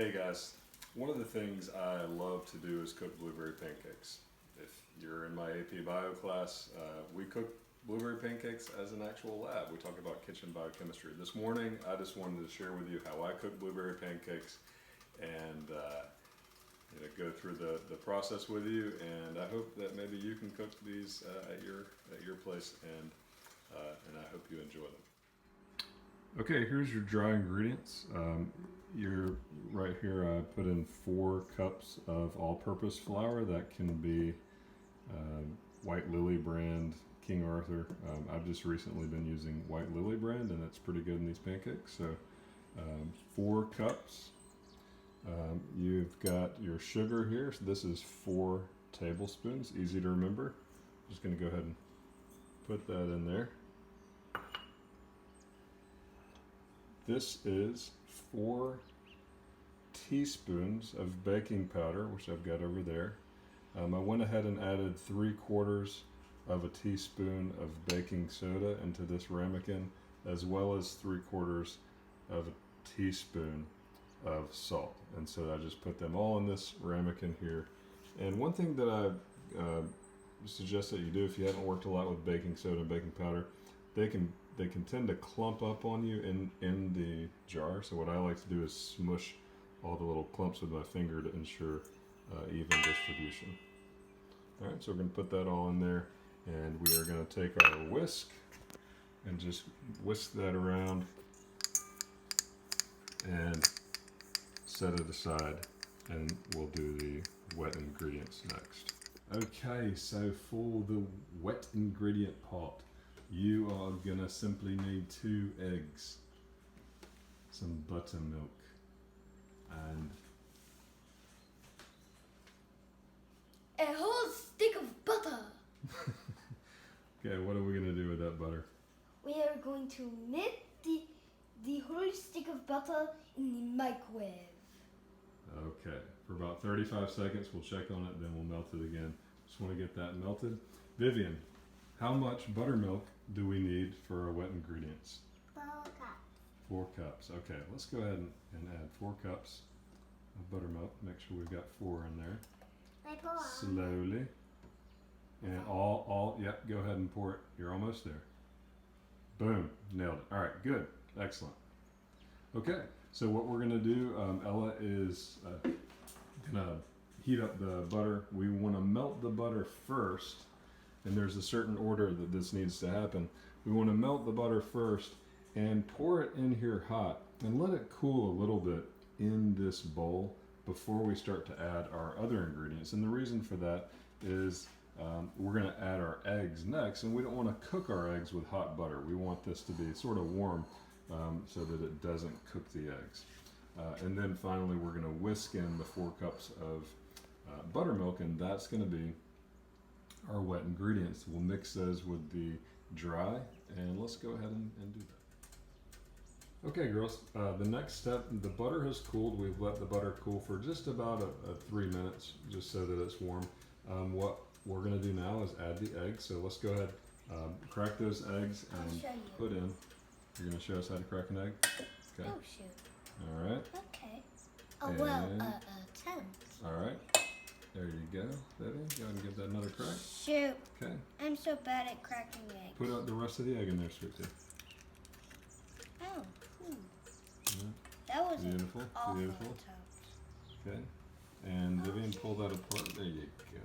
Hey guys, one of the things I love to do is cook blueberry pancakes. If you're in my AP Bio class, we cook blueberry pancakes as an actual lab. We talk about kitchen biochemistry. This morning, I just wanted to share with you how I cook blueberry pancakes and go through the process with you. And I hope that maybe you can cook these at your place, and I hope you enjoy them. Okay, here's your dry ingredients. You're right here. I put in 4 cups of all-purpose flour. That can be White Lily brand, King Arthur. I've just recently been using White Lily brand, and it's pretty good in these pancakes. So 4 cups. You've got your sugar here. So this is 4 tablespoons. Easy to remember. Just going to go ahead and put that in there. This is 4 teaspoons of baking powder, which I've got over there. I went ahead and added 3/4 of a teaspoon of baking soda into this ramekin, as well as 3/4 of a teaspoon of salt. And so I just put them all in this ramekin here. And one thing that I suggest that you do if you haven't worked a lot with baking soda and baking powder, they can tend to clump up on you in the jar. So what I like to do is smush all the little clumps with my finger to ensure even distribution. All right, so we're going to put that all in there, and we are going to take our whisk and just whisk that around and set it aside, and we'll do the wet ingredients next. Okay, so for the wet ingredient pot, you are gonna simply need 2 eggs, some buttermilk, and a whole stick of butter. Okay, what are we gonna do with that butter? We are going to melt the whole stick of butter in the microwave. Okay, for about 35 seconds, we'll check on it, then we'll melt it again. Just wanna get that melted. Vivian, how much buttermilk do we need for our wet ingredients? 4 cups. 4 cups. Okay, let's go ahead and add 4 cups of buttermilk. Make sure we've got 4 in there. Slowly. And yep, go ahead and pour it. You're almost there. Boom, nailed it. All right, good, excellent. Okay, so what we're gonna do, Ella is gonna heat up the butter. We wanna melt the butter first, and there's a certain order that this needs to happen. We wanna melt the butter first and pour it in here hot and let it cool a little bit in this bowl before we start to add our other ingredients. And the reason for that is we're gonna add our eggs next, and we don't wanna cook our eggs with hot butter. We want this to be sort of warm so that it doesn't cook the eggs. And then finally, we're gonna whisk in the 4 cups of buttermilk, and that's gonna be our wet ingredients. We'll mix those with the dry, and let's go ahead and do that. Okay, girls, the next step, the butter has cooled. We've let the butter cool for just about 3 minutes, just so that it's warm. What we're gonna do now is add the eggs. So let's go ahead, crack those eggs and put in. You're gonna show us how to crack an egg? Okay. Oh, shoot. All right. Okay. Oh, well, attempt. All right. There you go. Baby, go ahead and give that another crack. Shoot. Okay. I'm so bad at cracking eggs. Put out the rest of the egg in there, sweetie. Oh. Yeah. That was Beautiful. awful Beautiful. attempt. Okay. And Vivian, pull that apart. There you go. There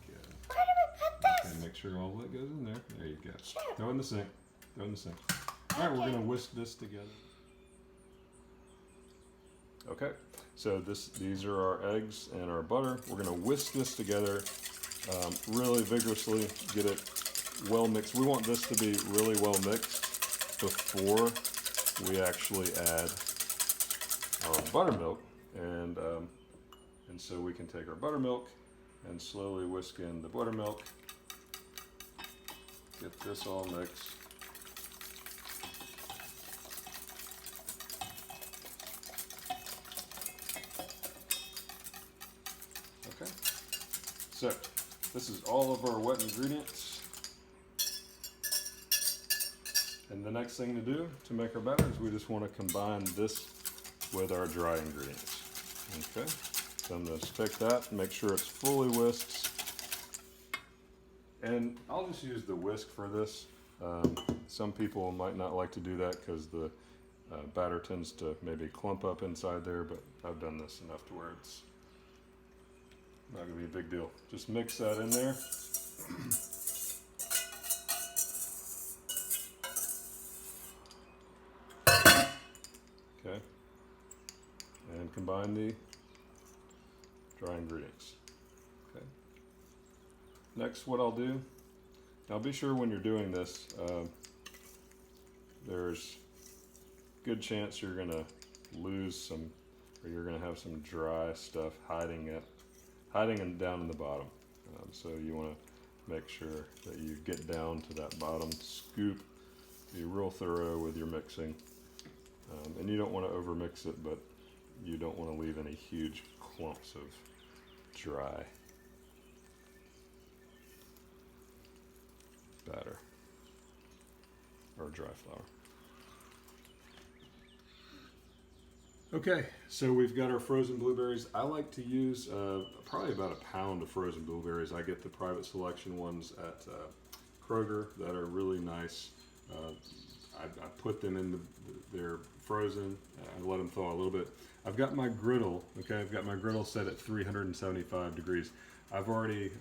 you go. Where do we put this? Okay, make sure all of it goes in there. There you go. Sure. Throw in the sink. Throw in the sink. All right, we're gonna whisk this together. Okay, so these are our eggs and our butter. We're gonna whisk this together really vigorously, get it well mixed. We want this to be really well mixed before we actually add our buttermilk, and so we can take our buttermilk and slowly whisk in the buttermilk. Get this all mixed. Okay, so this is all of our wet ingredients. And the next thing to do to make our batter is we just want to combine this with our dry ingredients. Okay, so I'm going to stick that, make sure it's fully whisked. And I'll just use the whisk for this. Some people might not like to do that because the batter tends to maybe clump up inside there, but I've done this enough to where it's not going to be a big deal. Just mix that in there. Okay. And combine the dry ingredients. Okay. Next, what I'll do, now be sure when you're doing this, there's good chance you're going to lose some, or you're going to have some dry stuff hiding down in the bottom. So you want to make sure that you get down to that bottom scoop, be real thorough with your mixing. And you don't want to overmix it, but you don't want to leave any huge clumps of dry batter or dry flour. Okay, so we've got our frozen blueberries. I like to use probably about a pound of frozen blueberries. I get the private selection ones at Kroger that are really nice. I put them in they're frozen. I let them thaw a little bit. I've got my griddle, okay, I've got my griddle set at 375 degrees. I've already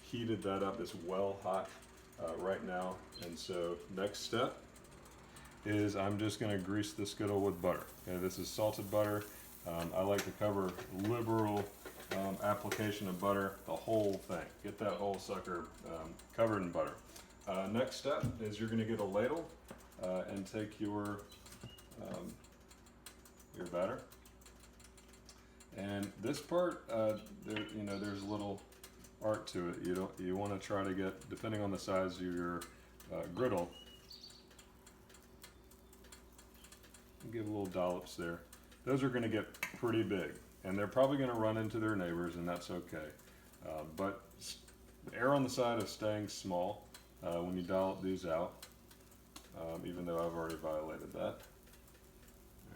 heated that up. It's well hot right now. And so next step is I'm just going to grease this griddle with butter. Okay, this is salted butter. I like to cover liberal application of butter, the whole thing. Get that whole sucker covered in butter. Next step is you're going to get a ladle and take your batter. And this part, there's a little art to it. You want to try to get, depending on the size of your griddle, give little dollops there. Those are going to get pretty big, and they're probably going to run into their neighbors, and that's okay. But err on the side of staying small when you dollop these out, even though I've already violated that.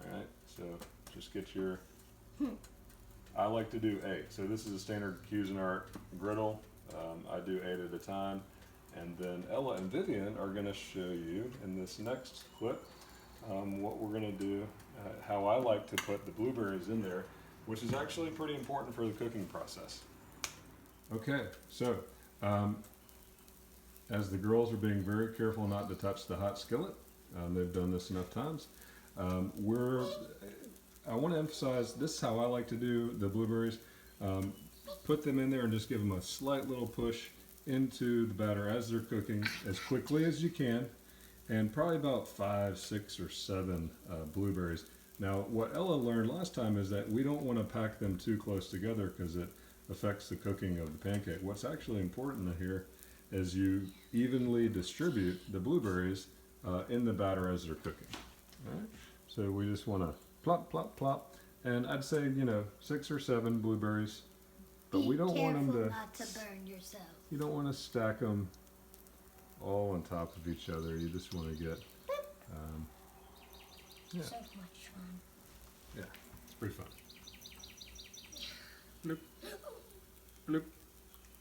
All right, so just get your, I like to do 8. So this is a standard Cuisinart griddle. I do 8 at a time. And then Ella and Vivian are going to show you in this next clip what we're going to do, how I like to put the blueberries in there, which is actually pretty important for the cooking process. Okay, so as the girls are being very careful not to touch the hot skillet, they've done this enough times, I want to emphasize, this is how I like to do the blueberries. Put them in there and just give them a slight little push into the batter as they're cooking as quickly as you can, and probably about 5, 6, or 7 blueberries. Now, what Ella learned last time is that we don't want to pack them too close together because it affects the cooking of the pancake. What's actually important here is you evenly distribute the blueberries in the batter as they're cooking. All right? So we just want to plop, plop, plop, and I'd say 6 or 7 blueberries, but we don't want them to not to burn yourself. You don't want to stack them all on top of each other. You just want to get yeah. So much fun. Yeah, it's pretty fun. Bloop. Bloop.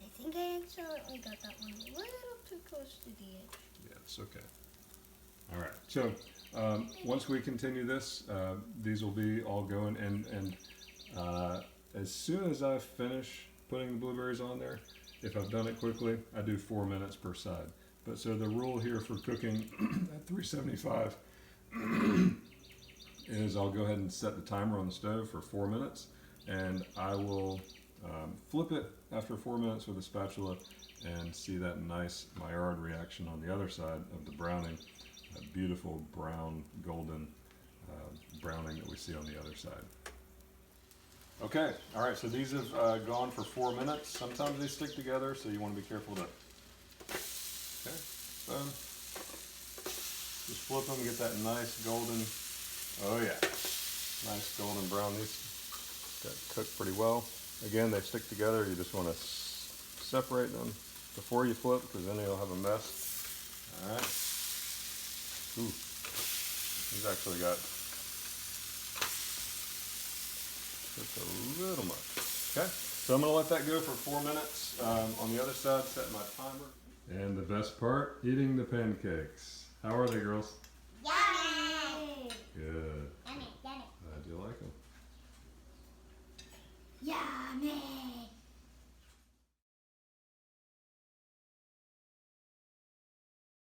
I think I accidentally got that one a little too close to the edge. Yeah, it's okay. All right, so once we continue this, these will be all going, and as soon as I finish putting the blueberries on there, if I've done it quickly, I do 4 minutes per side. But so the rule here for cooking at 375 is I'll go ahead and set the timer on the stove for 4 minutes, and I will flip it after 4 minutes with a spatula and see that nice Maillard reaction on the other side of the browning, that beautiful brown golden browning that we see on the other side. Okay, all right, so these have gone for 4 minutes. Sometimes they stick together, so you want to be careful to, okay, boom. Just flip them, get that nice golden, oh yeah, nice golden brown. These got cooked pretty well. Again, they stick together. You just want to separate them before you flip, because then you'll have a mess. All right. Ooh, these actually got Just a little much. Okay, so I'm going to let that go for 4 minutes. On the other side, set my timer. And the best part, eating the pancakes. How are they, girls? Yummy! Good. Yummy, yummy. Glad you like them. Yummy!